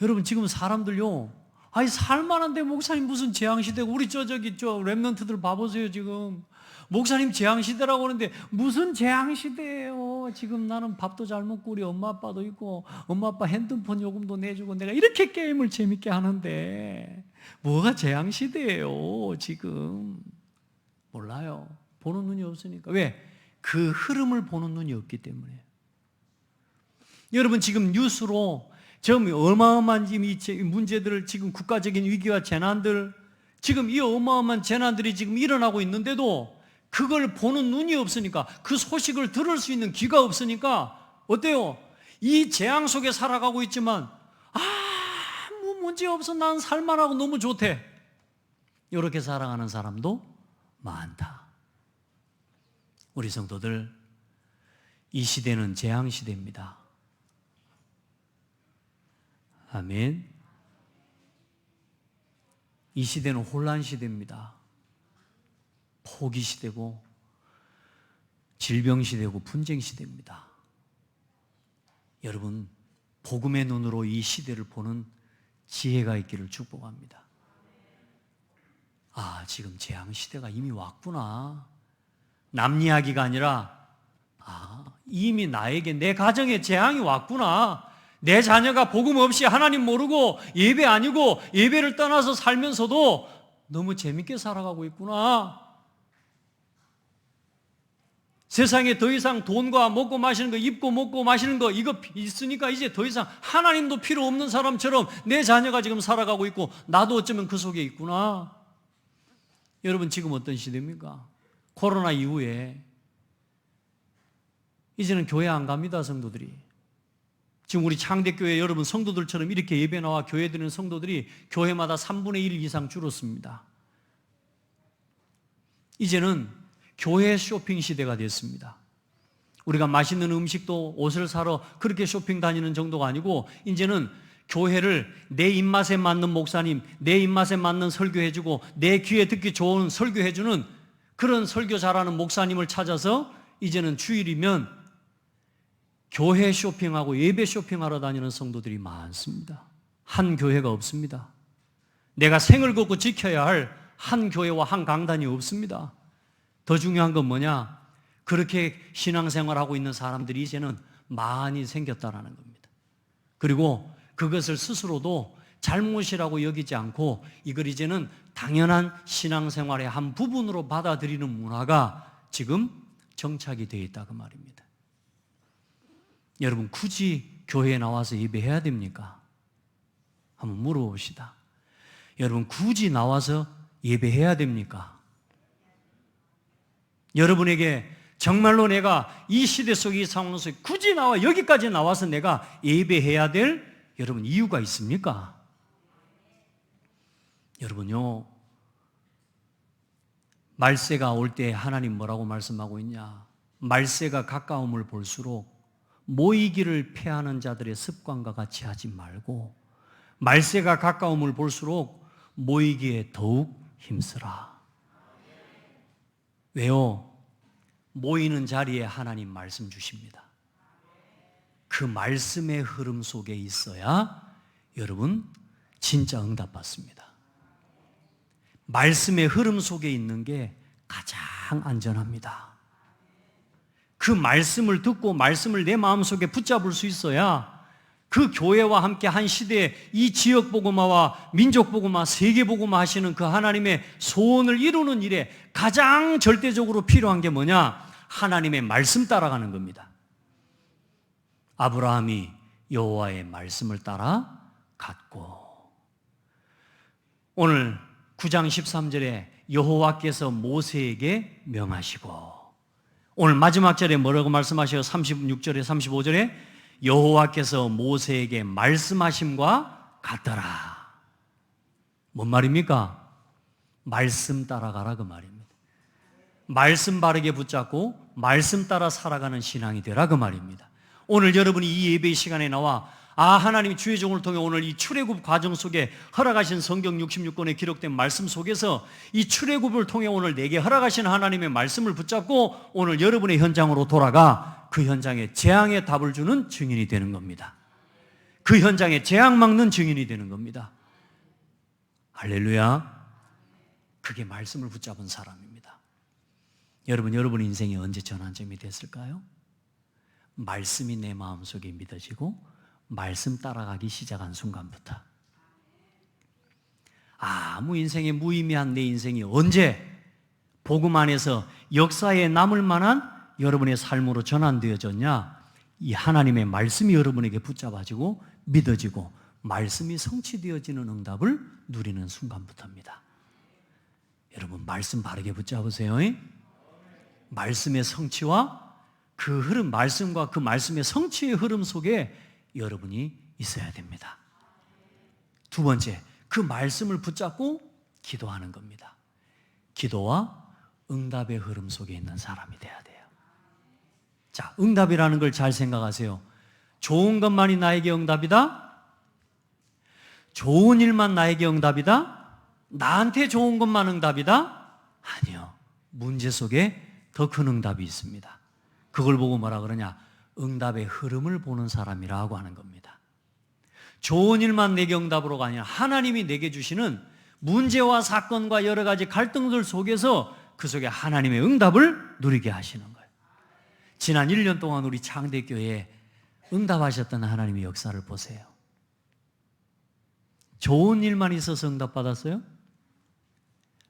여러분, 지금 사람들요, 아니 살만한데 목사님 무슨 재앙시대고, 우리 저기 랩런트들 봐보세요. 지금 목사님 재앙시대라고 하는데 무슨 재앙시대예요. 지금 나는 밥도 잘 먹고 우리 엄마 아빠도 있고 엄마 아빠 핸드폰 요금도 내주고 내가 이렇게 게임을 재밌게 하는데 뭐가 재앙시대예요. 지금 몰라요. 보는 눈이 없으니까. 왜? 그 흐름을 보는 눈이 없기 때문에. 여러분, 지금 뉴스로 지금 어마어마한 이 문제들을, 지금 국가적인 위기와 재난들, 지금 이 어마어마한 재난들이 지금 일어나고 있는데도 그걸 보는 눈이 없으니까, 그 소식을 들을 수 있는 귀가 없으니까 어때요? 이 재앙 속에 살아가고 있지만 아무 문제 없어, 난 살만하고 너무 좋대, 이렇게 살아가는 사람도 많다. 우리 성도들, 이 시대는 재앙 시대입니다. 아멘. 이 시대는 혼란 시대입니다. 포기 시대고 질병 시대고 분쟁 시대입니다. 여러분, 복음의 눈으로 이 시대를 보는 지혜가 있기를 축복합니다. 아, 지금 재앙 시대가 이미 왔구나. 남 이야기가 아니라 이미 나에게, 내 가정에 재앙이 왔구나. 내 자녀가 복음 없이 하나님 모르고 예배 아니고 예배를 떠나서 살면서도 너무 재밌게 살아가고 있구나. 세상에 더 이상 돈과 먹고 마시는 거, 입고 먹고 마시는 거, 이거 있으니까 이제 더 이상 하나님도 필요 없는 사람처럼 내 자녀가 지금 살아가고 있고 나도 어쩌면 그 속에 있구나. 여러분, 지금 어떤 시대입니까? 코로나 이후에 이제는 교회 안 갑니다, 성도들이. 지금 우리 창대교회 여러분 성도들처럼 이렇게 예배 나와 교회 드리는 성도들이 교회마다 3분의 1 이상 줄었습니다. 이제는 교회 쇼핑 시대가 됐습니다. 우리가 맛있는 음식도 옷을 사러 그렇게 쇼핑 다니는 정도가 아니고, 이제는 교회를 내 입맛에 맞는 목사님, 내 입맛에 맞는 설교해주고 내 귀에 듣기 좋은 설교해주는 그런 설교 잘하는 목사님을 찾아서 이제는 주일이면 교회 쇼핑하고 예배 쇼핑하러 다니는 성도들이 많습니다. 한 교회가 없습니다. 내가 생을 걷고 지켜야 할 한 교회와 한 강단이 없습니다. 더 중요한 건 뭐냐? 그렇게 신앙생활하고 있는 사람들이 이제는 많이 생겼다라는 겁니다. 그리고 그것을 스스로도 잘못이라고 여기지 않고 이걸 이제는 당연한 신앙생활의 한 부분으로 받아들이는 문화가 지금 정착이 되어 있다, 그 말입니다. 여러분, 굳이 교회에 나와서 예배해야 됩니까? 한번 물어봅시다. 여러분, 굳이 나와서 예배해야 됩니까? 여러분에게 정말로 내가 이 시대 속의 이 상황 속에 굳이 여기까지 나와서 내가 예배해야 될 여러분 이유가 있습니까? 여러분요, 말세가 올 때 하나님 뭐라고 말씀하고 있냐? 말세가 가까움을 볼수록 모이기를 패하는 자들의 습관과 같이 하지 말고 말세가 가까움을 볼수록 모이기에 더욱 힘쓰라. 왜요? 모이는 자리에 하나님 말씀 주십니다. 그 말씀의 흐름 속에 있어야 여러분 진짜 응답받습니다. 말씀의 흐름 속에 있는 게 가장 안전합니다. 그 말씀을 듣고 말씀을 내 마음속에 붙잡을 수 있어야 그 교회와 함께 한 시대에 이 지역 복음화와 민족 복음화, 세계 복음화 하시는 그 하나님의 소원을 이루는 일에 가장 절대적으로 필요한 게 뭐냐? 하나님의 말씀 따라가는 겁니다. 아브라함이 여호와의 말씀을 따라 갔고, 오늘 9장 13절에 여호와께서 모세에게 명하시고, 오늘 마지막 절에 뭐라고 말씀하셔요? 36절에 35절에 여호와께서 모세에게 말씀하심과 같더라. 뭔 말입니까? 말씀 따라가라, 그 말입니다. 말씀 바르게 붙잡고 말씀 따라 살아가는 신앙이 되라 그 말입니다. 오늘 여러분이 이 예배의 시간에 나와 하나님이 주의 종을 통해 오늘 이 출애굽 과정 속에 허락하신 성경 66권에 기록된 말씀 속에서 이 출애굽을 통해 오늘 내게 허락하신 하나님의 말씀을 붙잡고 오늘 여러분의 현장으로 돌아가 그 현장에 재앙의 답을 주는 증인이 되는 겁니다. 그 현장에 재앙 막는 증인이 되는 겁니다. 할렐루야. 그게 말씀을 붙잡은 사람입니다. 여러분 인생이 언제 전환점이 됐을까요? 말씀이 내 마음속에 믿어지고 말씀 따라가기 시작한 순간부터. 아무 인생에 무의미한 내 인생이 언제 복음 안에서 역사에 남을 만한 여러분의 삶으로 전환되어졌냐? 이 하나님의 말씀이 여러분에게 붙잡아지고 믿어지고 말씀이 성취되어지는 응답을 누리는 순간부터입니다. 여러분 말씀 바르게 붙잡으세요. 말씀의 성취와 그 흐름, 말씀과 그 말씀의 성취의 흐름 속에 여러분이 있어야 됩니다. 두 번째, 그 말씀을 붙잡고 기도하는 겁니다. 기도와 응답의 흐름 속에 있는 사람이 돼야 돼요. 자, 응답이라는 걸 잘 생각하세요. 좋은 것만이 나에게 응답이다? 좋은 일만 나에게 응답이다? 나한테 좋은 것만 응답이다? 아니요. 문제 속에 더 큰 응답이 있습니다. 그걸 보고 뭐라 그러냐? 응답의 흐름을 보는 사람이라고 하는 겁니다. 좋은 일만 내게 응답으로가 아니라 하나님이 내게 주시는 문제와 사건과 여러 가지 갈등들 속에서 그 속에 하나님의 응답을 누리게 하시는 거예요. 지난 1년 동안 우리 창대교회에 응답하셨던 하나님의 역사를 보세요. 좋은 일만 있어서 응답받았어요?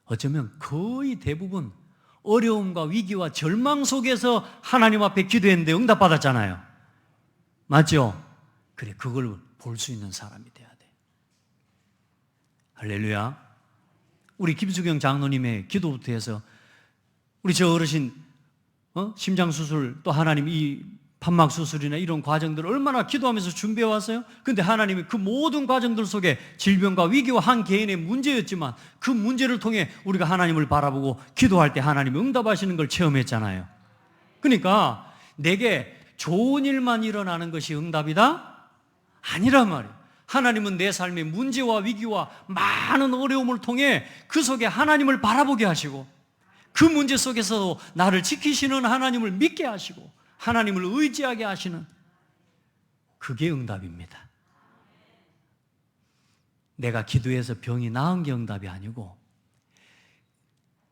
어쩌면 거의 대부분 어려움과 위기와 절망 속에서 하나님 앞에 기도했는데 응답받았잖아요. 맞죠? 그래, 그걸 볼 수 있는 사람이 돼야 돼. 할렐루야. 우리 김수경 장로님의 기도부터 해서 우리 저 어르신 심장수술 또 하나님 이 판막수술이나 이런 과정들을 얼마나 기도하면서 준비해 왔어요? 근데 하나님이 그 모든 과정들 속에 질병과 위기와 한 개인의 문제였지만 그 문제를 통해 우리가 하나님을 바라보고 기도할 때 하나님이 응답하시는 걸 체험했잖아요. 그러니까 내게 좋은 일만 일어나는 것이 응답이다? 아니란 말이에요. 하나님은 내 삶의 문제와 위기와 많은 어려움을 통해 그 속에 하나님을 바라보게 하시고 그 문제 속에서도 나를 지키시는 하나님을 믿게 하시고 하나님을 의지하게 하시는 그게 응답입니다. 내가 기도해서 병이 나은 게 응답이 아니고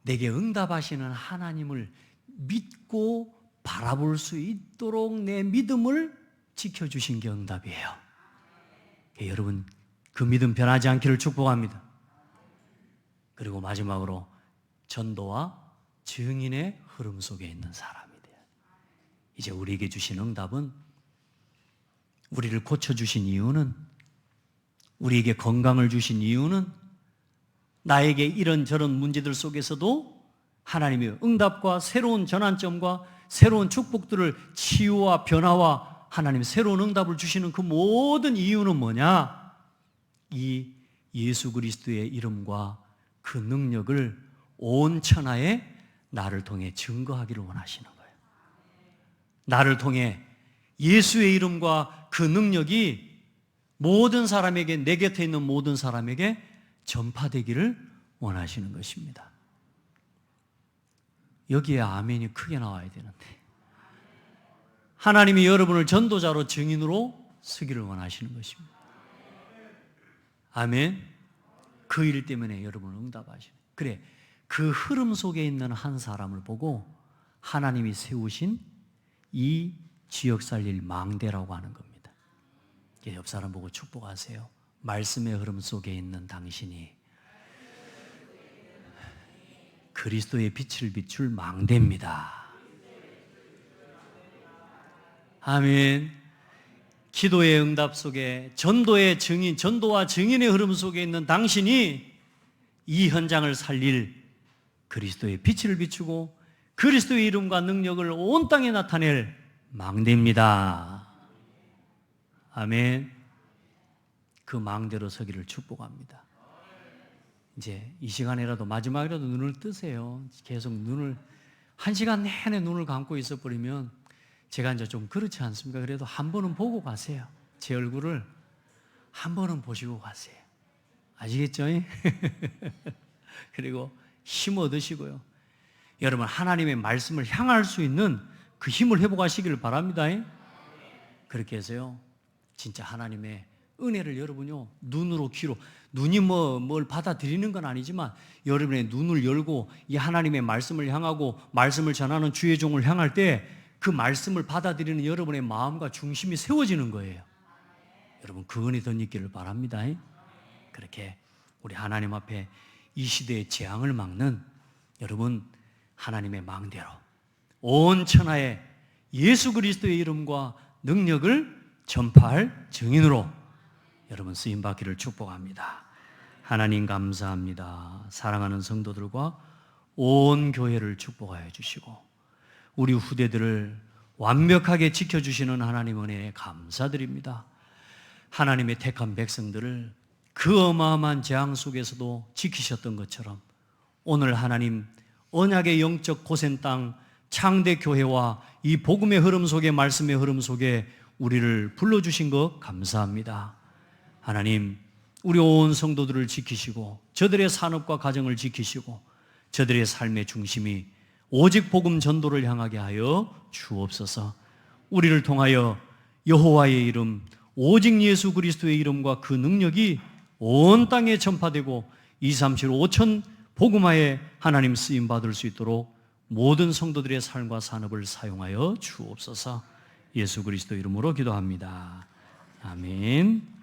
내게 응답하시는 하나님을 믿고 바라볼 수 있도록 내 믿음을 지켜주신 게 응답이에요. 여러분 그 믿음 변하지 않기를 축복합니다. 그리고 마지막으로 전도와 증인의 흐름 속에 있는 사람. 이제 우리에게 주신 응답은 우리를 고쳐주신 이유는 우리에게 건강을 주신 이유는 나에게 이런저런 문제들 속에서도 하나님의 응답과 새로운 전환점과 새로운 축복들을 치유와 변화와 하나님의 새로운 응답을 주시는 그 모든 이유는 뭐냐? 이 예수 그리스도의 이름과 그 능력을 온 천하에 나를 통해 증거하기를 원하시는 거예요. 나를 통해 예수의 이름과 그 능력이 모든 사람에게, 내 곁에 있는 모든 사람에게 전파되기를 원하시는 것입니다. 여기에 아멘이 크게 나와야 되는데 하나님이 여러분을 전도자로 증인으로 쓰기를 원하시는 것입니다. 아멘. 그 일 때문에 여러분을 응답하시는. 그래, 그 흐름 속에 있는 한 사람을 보고 하나님이 세우신 이 지역 살릴 망대라고 하는 겁니다. 옆 사람 보고 축복하세요. 말씀의 흐름 속에 있는 당신이 그리스도의 빛을 비출 망대입니다. 아멘. 기도의 응답 속에 전도의 증인, 전도와 증인의 흐름 속에 있는 당신이 이 현장을 살릴 그리스도의 빛을 비추고 그리스도의 이름과 능력을 온 땅에 나타낼 망대입니다. 아멘. 그 망대로 서기를 축복합니다. 이제 이 시간에라도 마지막이라도 눈을 뜨세요. 계속 눈을 1시간 내내 눈을 감고 있어 버리면 제가 이제 좀 그렇지 않습니까? 그래도 한 번은 보고 가세요. 제 얼굴을 한 번은 보시고 가세요. 아시겠죠? 그리고 힘 얻으시고요. 여러분, 하나님의 말씀을 향할 수 있는 그 힘을 회복하시기를 바랍니다. 그렇게 해서요, 진짜 하나님의 은혜를 여러분요, 눈으로 귀로, 눈이 뭘 받아들이는 건 아니지만 여러분의 눈을 열고 이 하나님의 말씀을 향하고 말씀을 전하는 주의 종을 향할 때 그 말씀을 받아들이는 여러분의 마음과 중심이 세워지는 거예요. 여러분, 그 은혜 덧있기를 바랍니다. 그렇게 우리 하나님 앞에 이 시대의 재앙을 막는 여러분, 하나님의 망대로 온 천하에 예수 그리스도의 이름과 능력을 전파할 증인으로 여러분 쓰임 받기를 축복합니다. 하나님 감사합니다. 사랑하는 성도들과 온 교회를 축복하여 주시고 우리 후대들을 완벽하게 지켜주시는 하나님 은혜에 감사드립니다. 하나님의 택한 백성들을 그 어마어마한 재앙 속에서도 지키셨던 것처럼 오늘 하나님 언약의 영적 고센 땅 창대교회와 이 복음의 흐름 속에, 말씀의 흐름 속에 우리를 불러주신 것 감사합니다. 하나님, 우리 온 성도들을 지키시고 저들의 산업과 가정을 지키시고 저들의 삶의 중심이 오직 복음 전도를 향하게 하여 주옵소서. 우리를 통하여 여호와의 이름, 오직 예수 그리스도의 이름과 그 능력이 온 땅에 전파되고 237 5천 복음화에 하나님 쓰임 받을 수 있도록 모든 성도들의 삶과 산업을 사용하여 주옵소서. 예수 그리스도 이름으로 기도합니다. 아멘.